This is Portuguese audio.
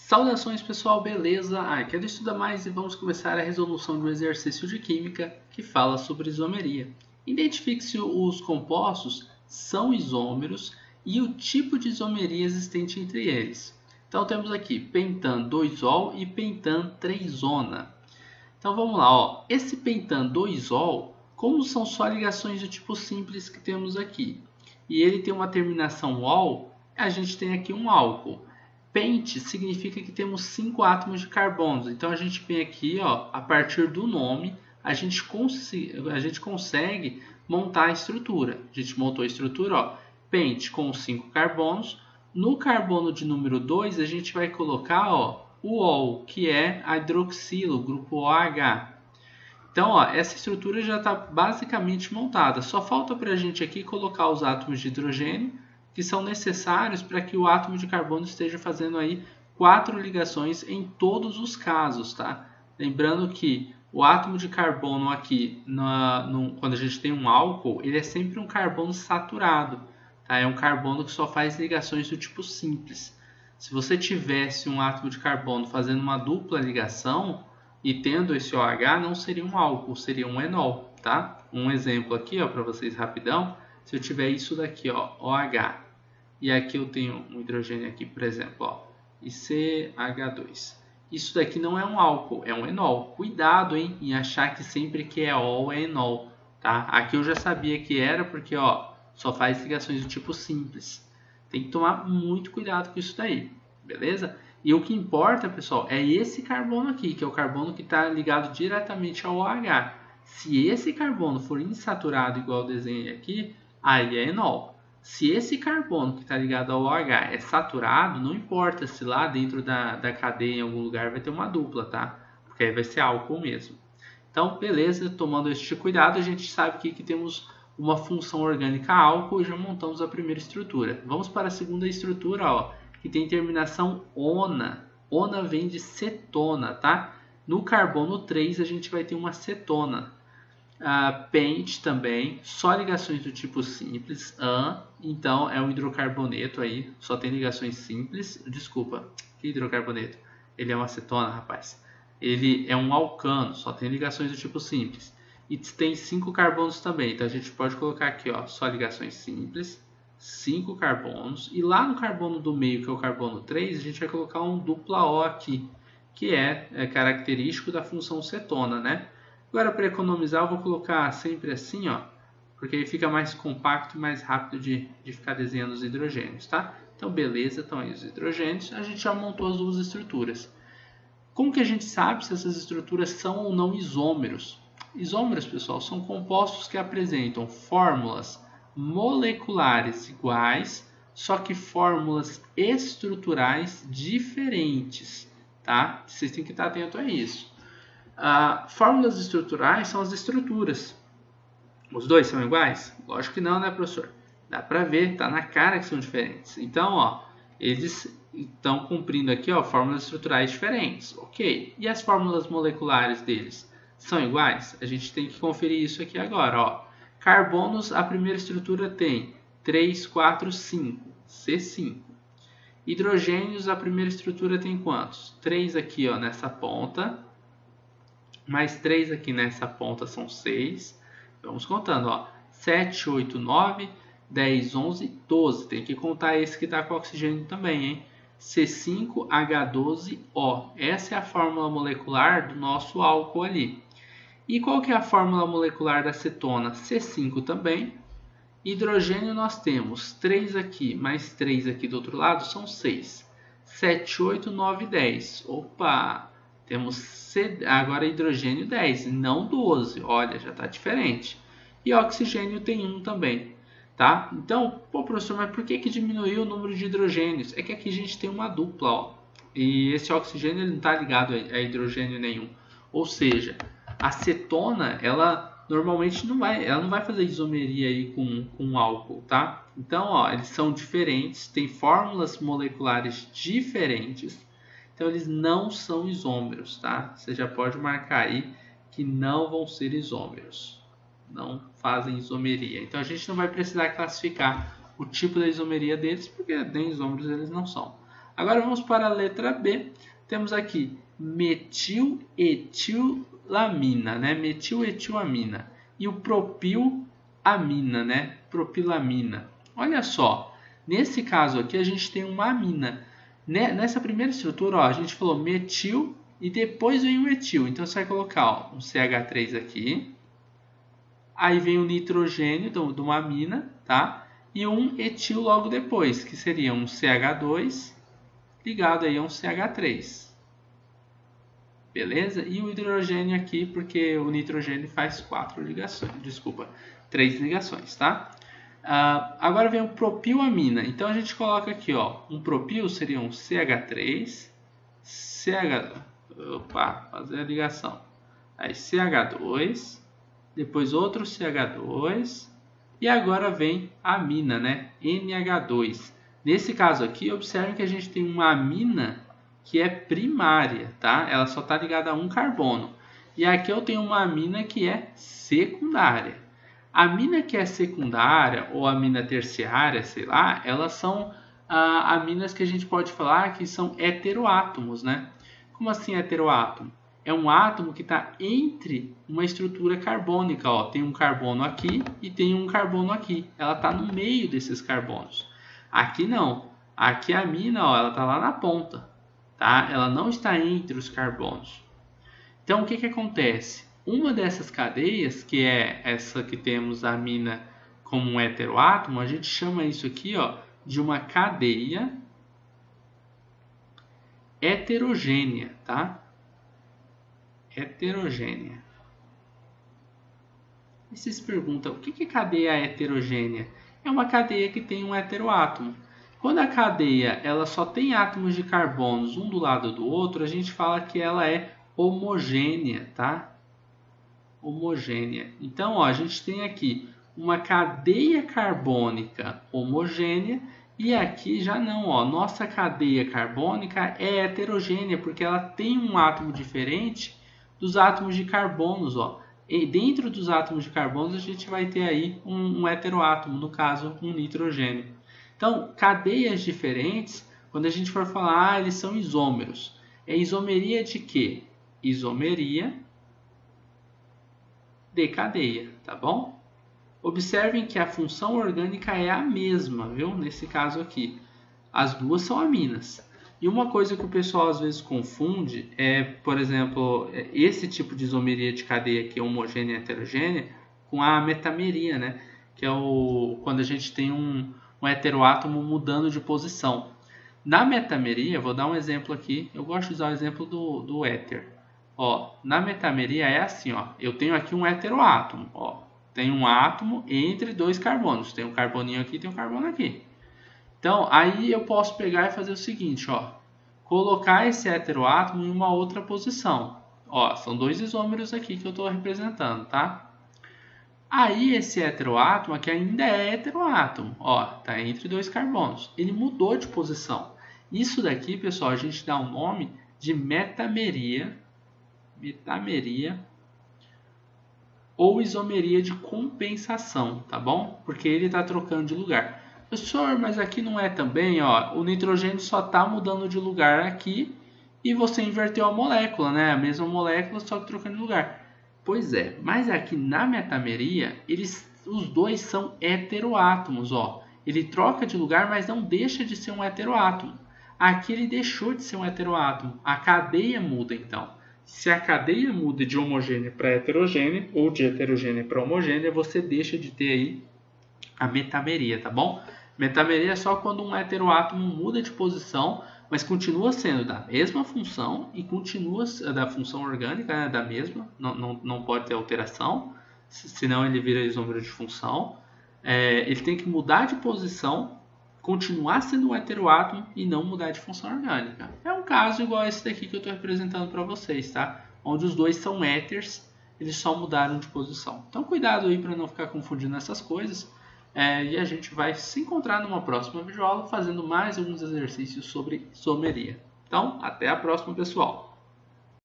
Saudações pessoal, beleza? Aqui é do Estuda Mais e vamos começar a resolução de um exercício de Química que fala sobre isomeria. Identifique se os compostos são isômeros e o tipo de isomeria existente entre eles. Então temos aqui pentan 2-ol e pentan 3-ona. Então vamos lá, ó. Esse pentan 2-ol, como são só ligações do tipo simples que temos aqui, e ele tem uma terminação ol, a gente tem aqui um álcool. Pent significa que temos 5 átomos de carbono. Então a gente vem aqui, ó, a partir do nome, a gente consegue montar a estrutura. A gente montou a estrutura, ó, pent com 5 carbonos. No carbono de número 2, a gente vai colocar, ó, o ol, que é a hidroxilo, grupo OH. Então, ó, essa estrutura já está basicamente montada. Só falta para a gente aqui colocar os átomos de hidrogênio, que são necessários para que o átomo de carbono esteja fazendo aí 4 ligações em todos os casos, tá? Lembrando que o átomo de carbono aqui, quando a gente tem um álcool, ele é sempre um carbono saturado, tá? É um carbono que só faz ligações do tipo simples. Se você tivesse um átomo de carbono fazendo uma dupla ligação e tendo esse OH, não seria um álcool, seria um enol, tá? Um exemplo aqui, ó, para vocês rapidão. Se eu tiver isso daqui, ó, OH, e aqui eu tenho um hidrogênio aqui, por exemplo, ó, ICH2. Isso daqui não é um álcool, é um enol. Cuidado, hein, em achar que sempre que é ol é enol, tá? Aqui eu já sabia que era porque, ó, só faz ligações do tipo simples. Tem que tomar muito cuidado com isso daí, beleza? E o que importa, pessoal, é esse carbono aqui, que é o carbono que está ligado diretamente ao OH. Se esse carbono for insaturado, igual eu desenhei aqui, aí é enol. Se esse carbono que está ligado ao OH é saturado, não importa se lá dentro da cadeia em algum lugar vai ter uma dupla, tá? Porque aí vai ser álcool mesmo. Então, beleza, tomando este cuidado, a gente sabe aqui que temos uma função orgânica álcool e já montamos a primeira estrutura. Vamos para a segunda estrutura, ó, que tem terminação ona. Ona vem de cetona, tá? No carbono 3 a gente vai ter uma cetona. Pent também, só ligações do tipo simples. Então é um hidrocarboneto aí, só tem ligações simples. Desculpa, que hidrocarboneto? Ele é uma acetona, rapaz. Ele é um alcano, só tem ligações do tipo simples. E tem 5 carbonos também, então a gente pode colocar aqui, ó, só ligações simples, 5 carbonos. E lá no carbono do meio, que é o carbono 3, a gente vai colocar um dupla O aqui, que é característico da função cetona, né? Agora, para economizar, eu vou colocar sempre assim, ó, porque aí fica mais compacto e mais rápido de ficar desenhando os hidrogênios, tá? Então, beleza, estão aí os hidrogênios. A gente já montou as duas estruturas. Como que a gente sabe se essas estruturas são ou não isômeros? Isômeros, pessoal, são compostos que apresentam fórmulas moleculares iguais, só que fórmulas estruturais diferentes, tá? Vocês têm que estar atentos a isso. Fórmulas estruturais são as estruturas. Os dois são iguais? Lógico que não, né, professor? Dá para ver, tá na cara que são diferentes. Então, ó, eles estão cumprindo aqui, ó, fórmulas estruturais diferentes. Ok. E as fórmulas moleculares deles são iguais? A gente tem que conferir isso aqui agora, ó. Carbonos, a primeira estrutura tem 3, 4, 5, C5. Hidrogênios, a primeira estrutura tem quantos? 3 aqui, ó, nessa ponta. Mais 3 aqui nessa ponta são 6. Vamos contando, ó. 7, 8, 9, 10, 11, 12. Tem que contar esse que está com oxigênio também, hein? C5H12O. Essa é a fórmula molecular do nosso álcool ali. E qual que é a fórmula molecular da cetona? C5 também. Hidrogênio nós temos 3 aqui, mais 3 aqui do outro lado, são 6. 7, 8, 9, 10. Opa! Temos agora hidrogênio 10, não 12. Olha, já está diferente. E oxigênio tem 1 também. Tá? Então, pô, professor, mas por que diminuiu o número de hidrogênios? É que aqui a gente tem uma dupla, ó. E esse oxigênio ele não está ligado a hidrogênio nenhum. Ou seja, a cetona, ela normalmente não vai fazer isomeria aí com álcool, tá? Então, ó, eles são diferentes, têm fórmulas moleculares diferentes. Então, eles não são isômeros, tá? Você já pode marcar aí que não vão ser isômeros. Não fazem isomeria. Então, a gente não vai precisar classificar o tipo da isomeria deles, porque nem isômeros eles não são. Agora vamos para a letra B. Temos aqui metiletilamina, né? Metiletilamina. E o propilamina, né? Propilamina. Olha só, nesse caso aqui a gente tem uma amina. Nessa primeira estrutura, ó, a gente falou metil e depois vem o etil. Então você vai colocar ó, um CH3 aqui. Aí vem o nitrogênio de uma amina, tá? E um etil logo depois, que seria um CH2 ligado aí a um CH3. Beleza? E o hidrogênio aqui, porque o nitrogênio faz 3 ligações, tá? Agora vem o propilamina. Então a gente coloca aqui, ó, um propil seria um CH3, fazer a ligação. Aí CH2, depois outro CH2 e agora vem a amina, né? NH2. Nesse caso aqui, observe que a gente tem uma amina que é primária, tá? Ela só está ligada a um carbono. E aqui eu tenho uma amina que é secundária. A amina que é secundária ou amina terciária, sei lá, elas são aminas que a gente pode falar que são heteroátomos, né? Como assim heteroátomo? É um átomo que está entre uma estrutura carbônica. Ó. Tem um carbono aqui e tem um carbono aqui. Ela está no meio desses carbonos. Aqui não. Aqui a amina, ó, ela está lá na ponta. Tá? Ela não está entre os carbonos. Então, o que acontece? Uma dessas cadeias, que é essa que temos a amina como um heteroátomo, a gente chama isso aqui ó, de uma cadeia heterogênea. Tá? Heterogênea. E você se pergunta, o que é cadeia heterogênea? É uma cadeia que tem um heteroátomo. Quando a cadeia ela só tem átomos de carbonos um do lado do outro, a gente fala que ela é homogênea, tá? Homogênea. Então, ó, a gente tem aqui uma cadeia carbônica homogênea e aqui já não, ó, nossa cadeia carbônica é heterogênea porque ela tem um átomo diferente dos átomos de carbonos, ó. E dentro dos átomos de carbonos a gente vai ter aí um heteroátomo, no caso um nitrogênio. Então, cadeias diferentes, quando a gente for falar, eles são isômeros. É isomeria de quê? Isomeria de cadeia, tá bom? Observem que a função orgânica é a mesma, viu? Nesse caso aqui. As duas são aminas. E uma coisa que o pessoal às vezes confunde é, por exemplo, esse tipo de isomeria de cadeia que é homogênea e heterogênea com a metameria, né? Que é quando a gente tem um heteroátomo mudando de posição. Na metameria, vou dar um exemplo aqui, eu gosto de usar o exemplo do éter. Ó, na metameria é assim, ó, eu tenho aqui um heteroátomo, ó, tem um átomo entre dois carbonos, tem um carboninho aqui, tem um carbono aqui. Então, aí eu posso pegar e fazer o seguinte, ó, colocar esse heteroátomo em uma outra posição. Ó, são dois isômeros aqui que eu estou representando, tá? Aí esse heteroátomo aqui ainda é heteroátomo, ó, tá entre dois carbonos. Ele mudou de posição. Isso daqui, pessoal, a gente dá o nome de metameria ou isomeria de compensação, tá bom? Porque ele está trocando de lugar. Professor, mas aqui não é também, ó, o nitrogênio só está mudando de lugar aqui e você inverteu a molécula, né? A mesma molécula, só que trocando de lugar. Pois é, mas aqui na metameria, os dois são heteroátomos, ó. Ele troca de lugar, mas não deixa de ser um heteroátomo. Aqui ele deixou de ser um heteroátomo. A cadeia muda, então. Se a cadeia muda de homogênea para heterogênea, ou de heterogênea para homogênea, você deixa de ter aí a metameria, tá bom? Metameria é só quando um heteroátomo muda de posição, mas continua sendo da mesma função e continua da função orgânica, né, da mesma, não pode ter alteração, senão ele vira isômero de função. Ele tem que mudar de posição, continuar sendo um heteroátomo e não mudar de função orgânica. É um caso igual a esse daqui que eu estou representando para vocês, tá? Onde os dois são éteres, eles só mudaram de posição. Então cuidado aí para não ficar confundindo essas coisas. E a gente vai se encontrar numa próxima videoaula fazendo mais alguns exercícios sobre isomeria. Então, até a próxima, pessoal!